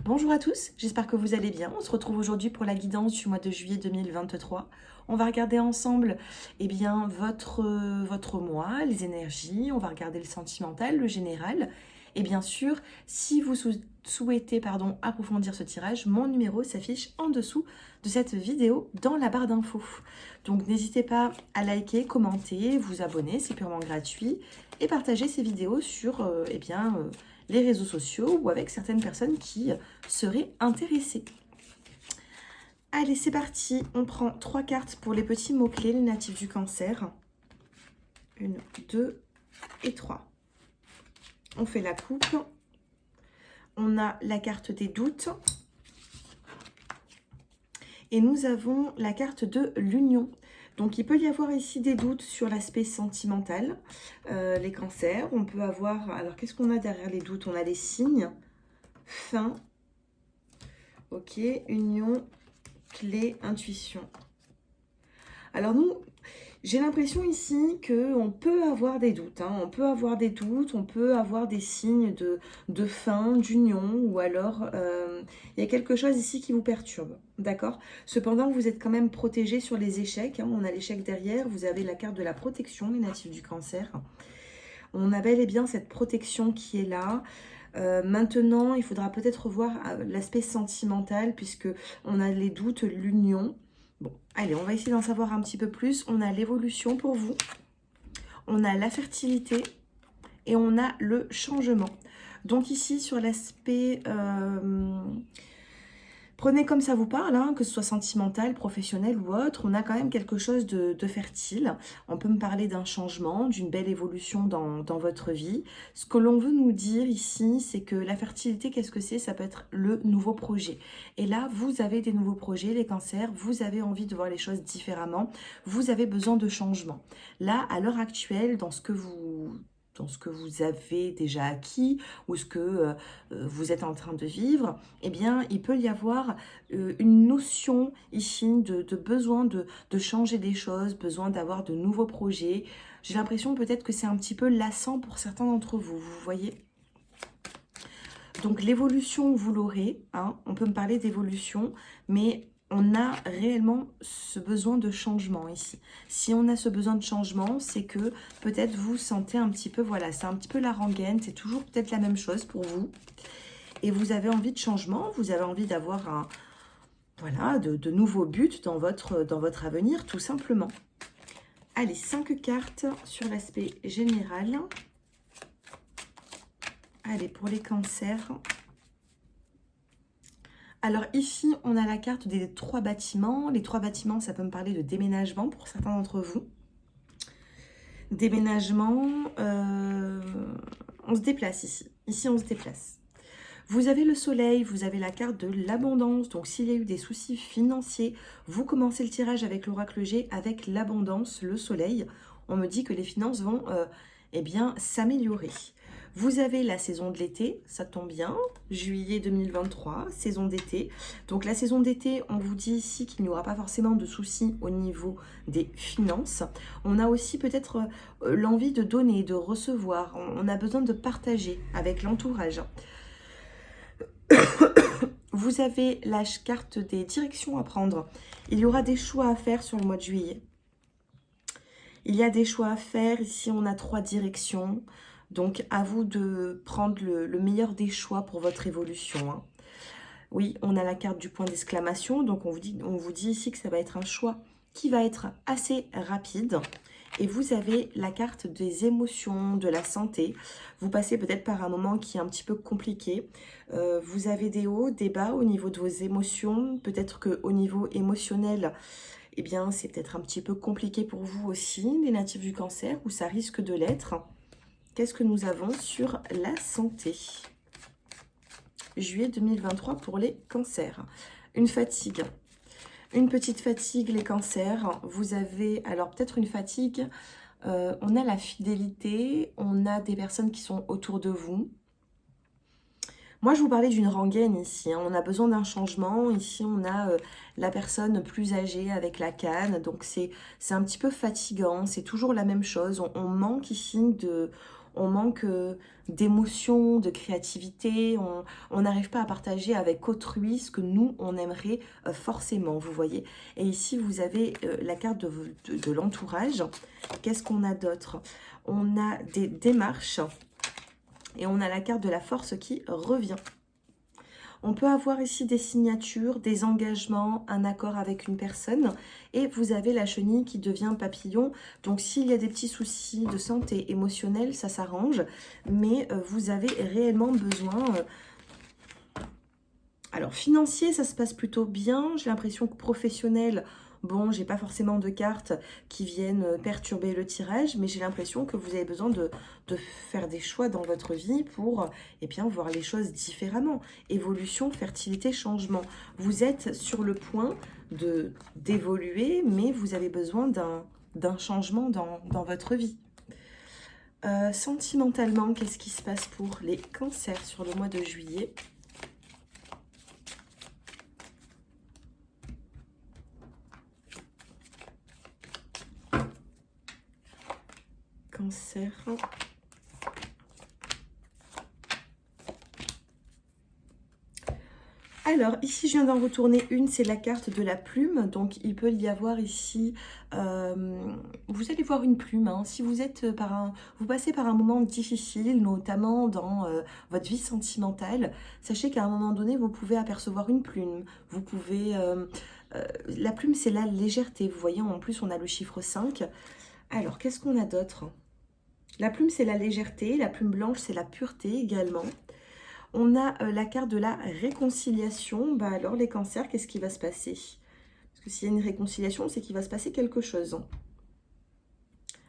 Bonjour à tous, j'espère que vous allez bien. On se retrouve aujourd'hui pour la guidance du mois de juillet 2023. On va regarder ensemble votre mois, les énergies, on va regarder le sentimental, le général. Et bien sûr, si vous souhaitez approfondir ce tirage, mon numéro s'affiche en dessous de cette vidéo dans la barre d'infos. Donc n'hésitez pas à liker, commenter, vous abonner, c'est purement gratuit. Et partager ces vidéos sur les réseaux sociaux ou avec certaines personnes qui seraient intéressées. Allez, c'est parti. On prend 3 cartes pour les petits mots-clés, les natifs du cancer. 1, 2 et 3. On fait la coupe. On a la carte des doutes. Et nous avons la carte de l'union. Donc, il peut y avoir ici des doutes sur l'aspect sentimental, les cancers. On peut avoir... Alors, qu'est-ce qu'on a derrière les doutes? On a les signes, fin, ok, union, clé, intuition. Alors, nous, j'ai l'impression ici qu'on peut avoir des doutes. On peut avoir des doutes, on peut avoir des signes de fin, d'union, ou alors il y a quelque chose ici qui vous perturbe. D'accord? Cependant, vous êtes quand même protégé sur les échecs. On a l'échec derrière, vous avez la carte de la protection, les natifs du cancer. On a bel et bien cette protection qui est là. Maintenant, il faudra peut-être voir l'aspect sentimental, puisque on a les doutes, l'union. Bon, allez, on va essayer d'en savoir un petit peu plus. On a l'évolution pour vous. On a la fertilité. Et on a le changement. Donc ici, sur l'aspect... prenez comme ça vous parle, que ce soit sentimental, professionnel ou autre, on a quand même quelque chose de fertile. On peut me parler d'un changement, d'une belle évolution dans votre vie. Ce que l'on veut nous dire ici, c'est que la fertilité, qu'est-ce que c'est? Ça peut être le nouveau projet. Et là, vous avez des nouveaux projets, les cancers, vous avez envie de voir les choses différemment, vous avez besoin de changement. Là, à l'heure actuelle, dans ce que vous avez déjà acquis ou ce que vous êtes en train de vivre, eh bien, il peut y avoir une notion ici de besoin de changer des choses, besoin d'avoir de nouveaux projets. J'ai l'impression peut-être que c'est un petit peu lassant pour certains d'entre vous, vous voyez. Donc, l'évolution, vous l'aurez. On peut me parler d'évolution, mais... on a réellement ce besoin de changement ici. Si on a ce besoin de changement, c'est que peut-être vous sentez un petit peu, voilà, c'est un petit peu la rengaine, c'est toujours peut-être la même chose pour vous. Et vous avez envie de changement, vous avez envie d'avoir de nouveaux buts dans votre avenir, tout simplement. Allez, 5 cartes sur l'aspect général. Allez, pour les cancers... Alors ici, on a la carte des 3 bâtiments. Les 3 bâtiments, ça peut me parler de déménagement pour certains d'entre vous. Déménagement, on se déplace ici. Ici, on se déplace. Vous avez le soleil, vous avez la carte de l'abondance. Donc, s'il y a eu des soucis financiers, vous commencez le tirage avec l'oracle G, avec l'abondance, le soleil. On me dit que les finances vont s'améliorer. Vous avez la saison de l'été, ça tombe bien, juillet 2023, saison d'été. Donc la saison d'été, on vous dit ici qu'il n'y aura pas forcément de soucis au niveau des finances. On a aussi peut-être l'envie de donner, de recevoir. On a besoin de partager avec l'entourage. Vous avez la carte des directions à prendre. Il y aura des choix à faire sur le mois de juillet. Il y a des choix à faire. Ici, on a 3 directions. Donc, à vous de prendre le meilleur des choix pour votre évolution. Oui, on a la carte du point d'exclamation. Donc, on vous dit ici que ça va être un choix qui va être assez rapide. Et vous avez la carte des émotions, de la santé. Vous passez peut-être par un moment qui est un petit peu compliqué. Vous avez des hauts, des bas au niveau de vos émotions. Peut-être qu'au niveau émotionnel, eh bien, c'est peut-être un petit peu compliqué pour vous aussi, les natifs du cancer, ou ça risque de l'être. Qu'est-ce que nous avons sur la santé? Juillet 2023 pour les cancers. Une fatigue. Une petite fatigue, les cancers. Vous avez, alors peut-être une fatigue. On a la fidélité. On a des personnes qui sont autour de vous. Moi, je vous parlais d'une rengaine ici. On a besoin d'un changement. Ici, on a la personne plus âgée avec la canne. Donc, c'est un petit peu fatigant. C'est toujours la même chose. On manque ici de... on manque d'émotion, de créativité, on n'arrive pas à partager avec autrui ce que nous, on aimerait forcément, vous voyez. Et ici, vous avez la carte de l'entourage. Qu'est-ce qu'on a d'autre? On a des démarches et on a la carte de la force qui revient. On peut avoir ici des signatures, des engagements, un accord avec une personne. Et vous avez la chenille qui devient papillon. Donc, s'il y a des petits soucis de santé émotionnelle, ça s'arrange. Mais vous avez réellement besoin... Alors, financier, ça se passe plutôt bien. J'ai l'impression que professionnel... Bon, j'ai pas forcément de cartes qui viennent perturber le tirage, mais j'ai l'impression que vous avez besoin de faire des choix dans votre vie pour eh bien, voir les choses différemment. Évolution, fertilité, changement. Vous êtes sur le point d'évoluer, mais vous avez besoin d'un changement dans votre vie. Sentimentalement, qu'est-ce qui se passe pour les cancers sur le mois de juillet ? Cancer. Alors, ici, je viens d'en retourner une, c'est la carte de la plume. Donc, il peut y avoir ici, vous allez voir une plume. Hein. Si vous êtes vous passez par un moment difficile, notamment dans votre vie sentimentale, sachez qu'à un moment donné, vous pouvez apercevoir une plume. Vous pouvez... la plume, c'est la légèreté. Vous voyez, en plus, on a le chiffre 5. Alors, qu'est-ce qu'on a d'autre ? La plume, c'est la légèreté. La plume blanche, c'est la pureté également. On a la carte de la réconciliation. Bah alors, les cancers, qu'est-ce qui va se passer? Parce que s'il y a une réconciliation, c'est qu'il va se passer quelque chose.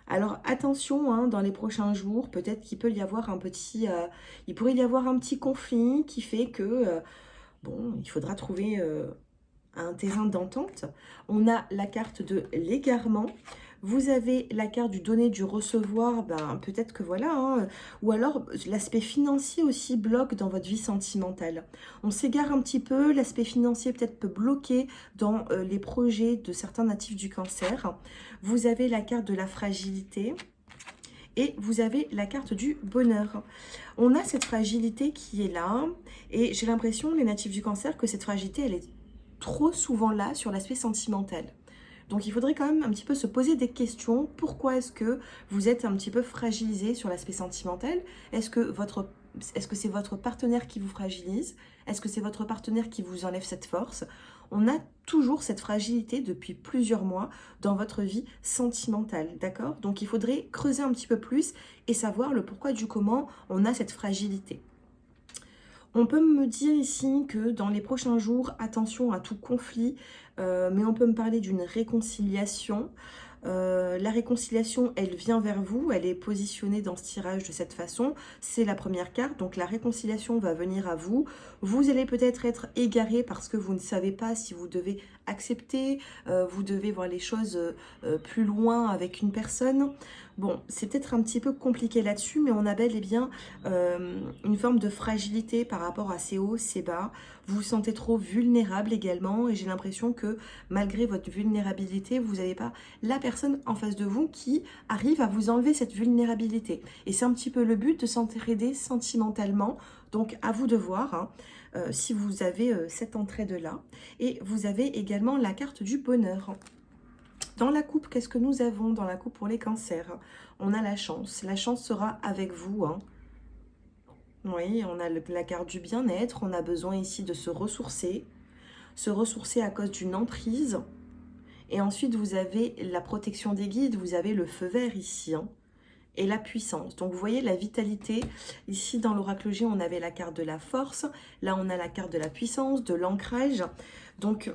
Alors, attention, hein, dans les prochains jours, peut-être qu'il peut y avoir un petit... il pourrait y avoir un petit conflit qui fait que... bon, il faudra trouver un terrain d'entente. On a la carte de l'égarement. Vous avez la carte du donner, du recevoir, ben, peut-être que voilà, hein, ou alors l'aspect financier aussi bloque dans votre vie sentimentale. On s'égare un petit peu, l'aspect financier peut-être peut bloquer dans les projets de certains natifs du cancer. Vous avez la carte de la fragilité. Et vous avez la carte du bonheur. On a cette fragilité qui est là. Et j'ai l'impression, les natifs du cancer, que cette fragilité, elle est trop souvent là sur l'aspect sentimental. Donc, il faudrait quand même un petit peu se poser des questions. Pourquoi est-ce que vous êtes un petit peu fragilisé sur l'aspect sentimental? Est-ce que c'est votre partenaire qui vous fragilise? Est-ce que c'est votre partenaire qui vous enlève cette force? On a toujours cette fragilité depuis plusieurs mois dans votre vie sentimentale, d'accord? Donc, il faudrait creuser un petit peu plus et savoir le pourquoi du comment on a cette fragilité. On peut me dire ici que dans les prochains jours, attention à tout conflit, mais on peut me parler d'une réconciliation. La réconciliation, elle vient vers vous, elle est positionnée dans ce tirage de cette façon. C'est la première carte, donc la réconciliation va venir à vous. Vous allez peut-être être égaré parce que vous ne savez pas si vous devez accepter, vous devez voir les choses plus loin avec une personne. Bon, c'est peut-être un petit peu compliqué là-dessus, mais on a bel et bien une forme de fragilité par rapport à ces hauts, ces bas. Vous vous sentez trop vulnérable également et j'ai l'impression que malgré votre vulnérabilité, vous n'avez pas la personne en face de vous qui arrive à vous enlever cette vulnérabilité. Et c'est un petit peu le but de s'entraider sentimentalement. Donc à vous de voir hein, si vous avez cette entraide-là. Et vous avez également la carte du bonheur. Dans la coupe, qu'est-ce que nous avons dans la coupe pour les cancers? On a la chance. La chance sera avec vous. Hein. Oui, on a la carte du bien-être. On a besoin ici de se ressourcer. Se ressourcer à cause d'une emprise. Et ensuite, vous avez la protection des guides. Vous avez le feu vert ici. Hein, et la puissance. Donc, vous voyez la vitalité. Ici, dans l'oracle G, on avait la carte de la force. Là, on a la carte de la puissance, de l'ancrage. Donc...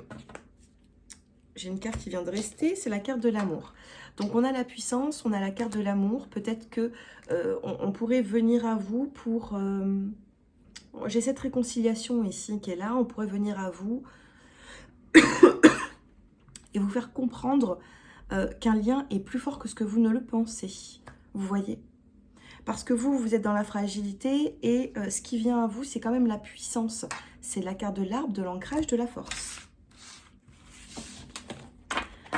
j'ai une carte qui vient de rester, c'est la carte de l'amour. Donc, on a la puissance, on a la carte de l'amour. Peut-être que on pourrait venir à vous pour... j'ai cette réconciliation ici qui est là. On pourrait venir à vous et vous faire comprendre qu'un lien est plus fort que ce que vous ne le pensez. Vous voyez? Parce que vous êtes dans la fragilité et ce qui vient à vous, c'est quand même la puissance. C'est la carte de l'arbre, de l'ancrage, de la force.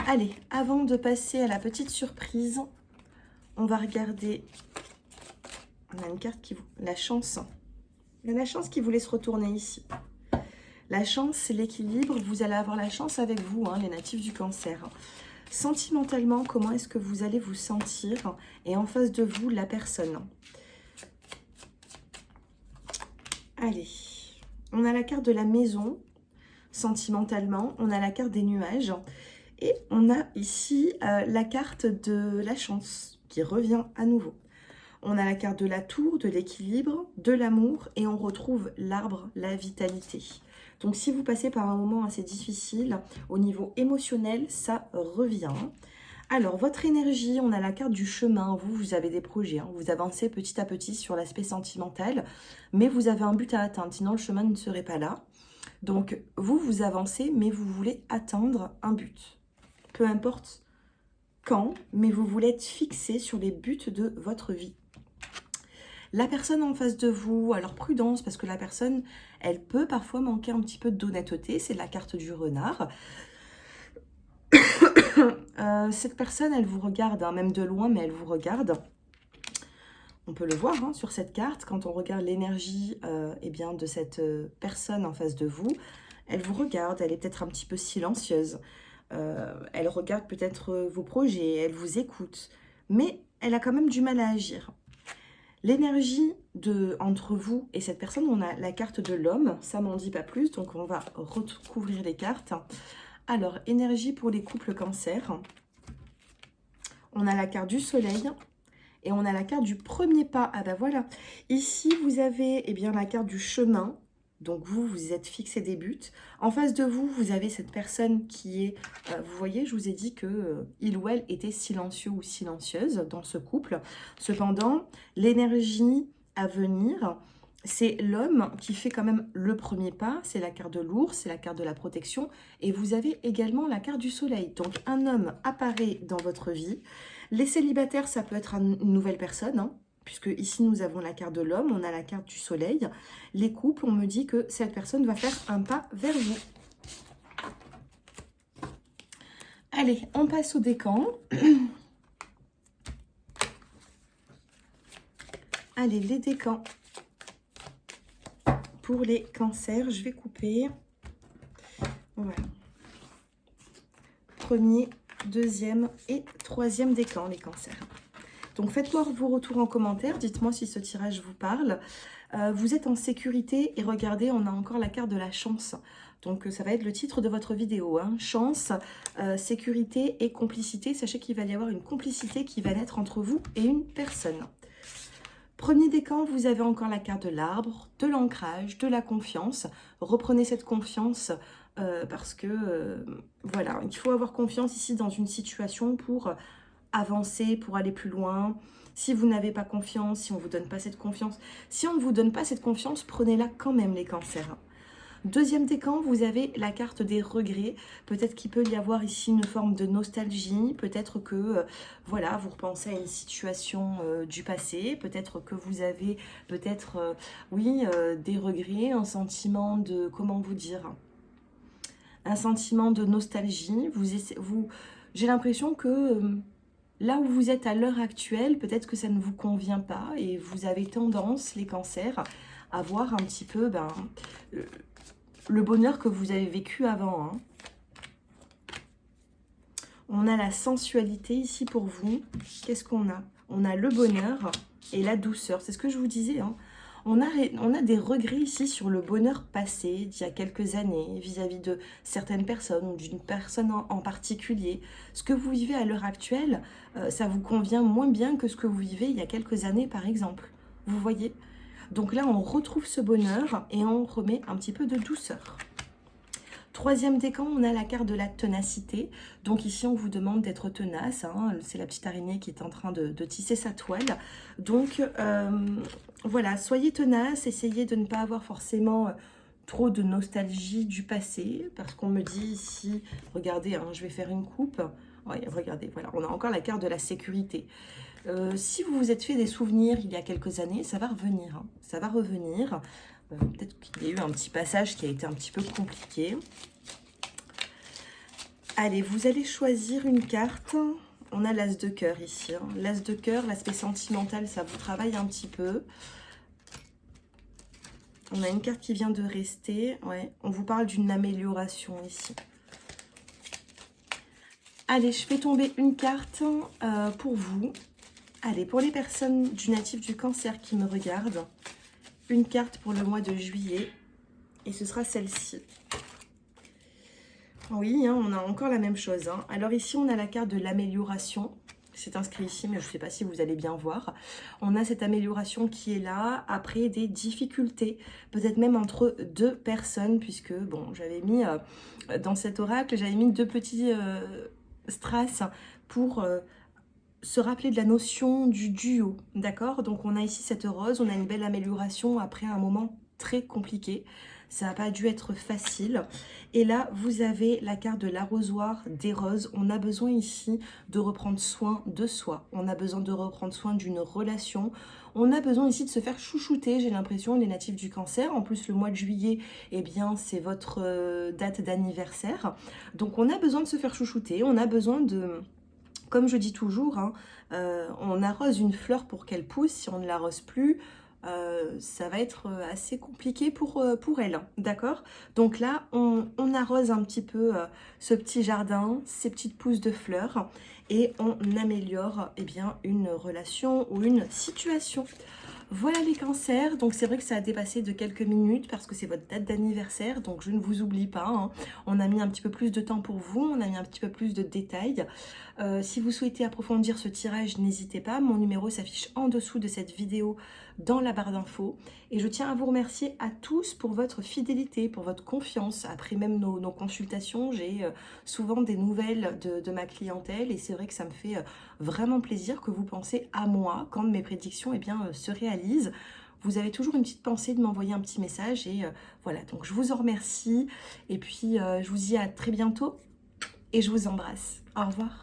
Allez, avant de passer à la petite surprise, on va regarder On a une carte qui vous... La chance. Il y a la chance qui vous laisse retourner ici. La chance, c'est l'équilibre. Vous allez avoir la chance avec vous, hein, les natifs du Cancer. Sentimentalement, comment est-ce que vous allez vous sentir? Et en face de vous, la personne. Allez. On a la carte de la maison, sentimentalement. On a la carte des nuages. Et on a ici la carte de la chance qui revient à nouveau. On a la carte de la tour, de l'équilibre, de l'amour et on retrouve l'arbre, la vitalité. Donc si vous passez par un moment assez difficile au niveau émotionnel, ça revient. Alors votre énergie, on a la carte du chemin. Vous avez des projets, hein. Vous avancez petit à petit sur l'aspect sentimental, mais vous avez un but à atteindre, sinon le chemin ne serait pas là. Donc vous avancez, mais vous voulez atteindre un but. Peu importe quand, mais vous voulez être fixé sur les buts de votre vie. La personne en face de vous, alors prudence, parce que la personne, elle peut parfois manquer un petit peu d'honnêteté. C'est la carte du renard. Cette personne, elle vous regarde, hein, même de loin, mais elle vous regarde. On peut le voir, hein, sur cette carte, quand on regarde l'énergie eh bien, de cette personne en face de vous. Elle vous regarde, elle est peut-être un petit peu silencieuse. Elle regarde peut-être vos projets, elle vous écoute. Mais elle a quand même du mal à agir. L'énergie entre vous et cette personne, on a la carte de l'homme, ça m'en dit pas plus, donc on va recouvrir les cartes. Alors, énergie pour les couples Cancer. On a la carte du soleil et on a la carte du premier pas. Ah ben voilà, ici vous avez eh bien, la carte du chemin. Donc vous êtes fixé des buts. En face de vous, vous avez cette personne qui est... vous voyez, je vous ai dit que il ou elle était silencieux ou silencieuse dans ce couple. Cependant, l'énergie à venir, c'est l'homme qui fait quand même le premier pas. C'est la carte de l'ours, c'est la carte de la protection. Et vous avez également la carte du soleil. Donc un homme apparaît dans votre vie. Les célibataires, ça peut être une nouvelle personne, hein. Puisque ici, nous avons la carte de l'homme, on a la carte du soleil. Les couples, on me dit que cette personne va faire un pas vers vous. Allez, on passe au décan. Allez, les décans. Pour les cancers, je vais couper. Voilà. Premier, deuxième et troisième décan, les cancers. Donc, faites-moi vos retours en commentaire. Dites-moi si ce tirage vous parle. Vous êtes en sécurité et regardez, on a encore la carte de la chance. Donc, ça va être le titre de votre vidéo, hein. Chance, sécurité et complicité. Sachez qu'il va y avoir une complicité qui va naître entre vous et une personne. Premier décan, vous avez encore la carte de l'arbre, de l'ancrage, de la confiance. Reprenez cette confiance parce que, voilà, il faut avoir confiance ici dans une situation pour... avancer, pour aller plus loin. Si vous n'avez pas confiance, si on ne vous donne pas cette confiance, si on ne vous donne pas cette confiance, prenez-la quand même, les cancers. Deuxième décan, vous avez la carte des regrets. Peut-être qu'il peut y avoir ici une forme de nostalgie. Peut-être que, voilà, vous repensez à une situation du passé. Peut-être que vous avez, oui, des regrets, un sentiment de, comment vous dire, un sentiment de nostalgie. J'ai l'impression que... là où vous êtes à l'heure actuelle, peut-être que ça ne vous convient pas et vous avez tendance, les cancers, à voir un petit peu le bonheur que vous avez vécu avant, hein. On a la sensualité ici pour vous. Qu'est-ce qu'on a? On a le bonheur et la douceur. C'est ce que je vous disais, hein. On a des regrets ici sur le bonheur passé d'il y a quelques années vis-à-vis de certaines personnes ou d'une personne en particulier. Ce que vous vivez à l'heure actuelle, ça vous convient moins bien que ce que vous vivez il y a quelques années, par exemple. Vous voyez? Donc là, on retrouve ce bonheur et on remet un petit peu de douceur. Troisième décan, on a la carte de la ténacité. Donc ici, on vous demande d'être tenace, hein. C'est la petite araignée qui est en train de tisser sa toile. Donc, voilà, soyez tenace, essayez de ne pas avoir forcément trop de nostalgie du passé. Parce qu'on me dit ici, regardez, hein, je vais faire une coupe. Ouais, regardez, voilà, on a encore la carte de la sécurité. Si vous vous êtes fait des souvenirs il y a quelques années, ça va revenir, hein. Ça va revenir. Peut-être qu'il y a eu un petit passage qui a été un petit peu compliqué. Allez, vous allez choisir une carte. on a l'as de cœur ici. Hein. L'as de cœur, l'aspect sentimental, ça vous travaille un petit peu. On a une carte qui vient de rester. Ouais, on vous parle d'une amélioration ici. Allez, je fais tomber une carte pour vous. Allez, pour les personnes du natif du Cancer qui me regardent, une carte pour le mois de juillet. Et ce sera celle-ci. Oui, hein, on a encore la même chose. Hein. Alors ici, on a la carte de l'amélioration. C'est inscrit ici, mais je ne sais pas si vous allez bien voir. On a cette amélioration qui est là, après des difficultés, peut-être même entre deux personnes, puisque, bon, j'avais mis, dans cet oracle, j'avais mis deux petits strass pour se rappeler de la notion du duo, d'accord? Donc on a ici cette rose, on a une belle amélioration après un moment très compliqué. Ça n'a pas dû être facile. Et là, vous avez la carte de l'arrosoir des roses. On a besoin ici de reprendre soin de soi. On a besoin de reprendre soin d'une relation. On a besoin ici de se faire chouchouter, j'ai l'impression, les natifs du Cancer. En plus, le mois de juillet, eh bien, c'est votre date d'anniversaire. Donc, on a besoin de se faire chouchouter. On a besoin de... Comme je dis toujours, hein, on arrose une fleur pour qu'elle pousse. Si on ne l'arrose plus... ça va être assez compliqué pour elle, d'accord? Donc là, on arrose un petit peu ce petit jardin, ces petites pousses de fleurs, et on améliore eh bien, une relation ou une situation. Voilà les cancers, donc c'est vrai que ça a dépassé de quelques minutes parce que c'est votre date d'anniversaire, donc je ne vous oublie pas, hein. On a mis un petit peu plus de temps pour vous, on a mis un petit peu plus de détails. Si vous souhaitez approfondir ce tirage, n'hésitez pas, mon numéro s'affiche en dessous de cette vidéo dans la barre d'infos. Et je tiens à vous remercier à tous pour votre fidélité, pour votre confiance. Après même nos consultations, j'ai souvent des nouvelles de ma clientèle et c'est vrai que ça me fait vraiment plaisir que vous pensez à moi quand mes prédictions eh bien, se réalisent. Vous avez toujours une petite pensée de m'envoyer un petit message et voilà, donc je vous en remercie et puis je vous dis à très bientôt et je vous embrasse. Au revoir.